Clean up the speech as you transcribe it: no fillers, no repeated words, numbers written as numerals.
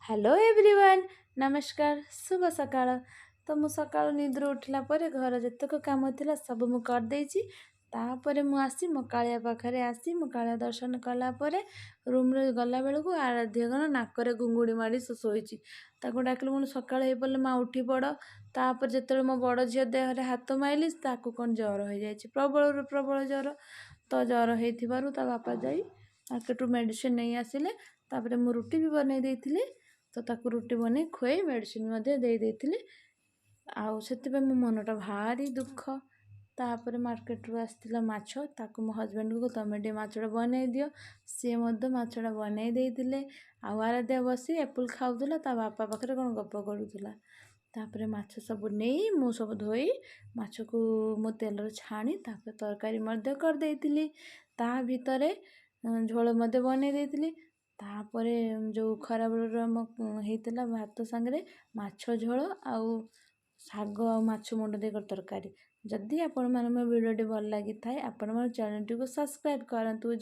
Hello everyone. नमस्कार, शुभ सकाळ। तो मु सकाळु निद्र उठिला परे घर जतक काम थिला सब मु कर देइछि। तापरे मु आसी मो कालिया पाखरे आसी मो कालिया दर्शन कला परे रूम रे गला बेलकु आराध्य गण नाकरे गुंगुड़ी मारी शोइछि। ताको डाकले मु सकाळ हे पले मा उठी पड़। तापर जेतले मो बड़ झियो देहरे हाथ माइली ताको कोन ज्वर हो जाइछि, प्रबल प्रबल ज्वर। तो ज्वर हेथिबारु ता बापा जाई मार्केटु मेडिसिन नहीं आसिले। तापरे मु रुटी भी बनै देइथिले। तो ताकू रुटी बनै खुए मेडिसिन मध्य दे देइथिले। आउ सेतिबे मो मनटा भारी दुख। तापरे मार्केट रू आस्थिला माछ, ताकू मो हस्बैंड को तमे टे माछड़ा बनै दियो। सी मध्य माछड़ा बनै देइथिले। आउ आराध्या बसी एप्पल खाउथुला, ता बापा पाखरे कोन गप करूथुला। तापरे माछ सब नेई मु सब धोई माछ को मो तेल छाणी तापरे तरकारी मध्य कर देइथिली। ता भितरे झोल मध्य बनै देइथिली। तापरे जो खरा बेलर हेइतिला भात सांगरे माछ झोल आउ शाग आ माछ मुंड देकर तरकारी। जदि आपण मन मो वीडियो भल लागि थाए आपण मन चैनल टी को सब्सक्राइब करंतु।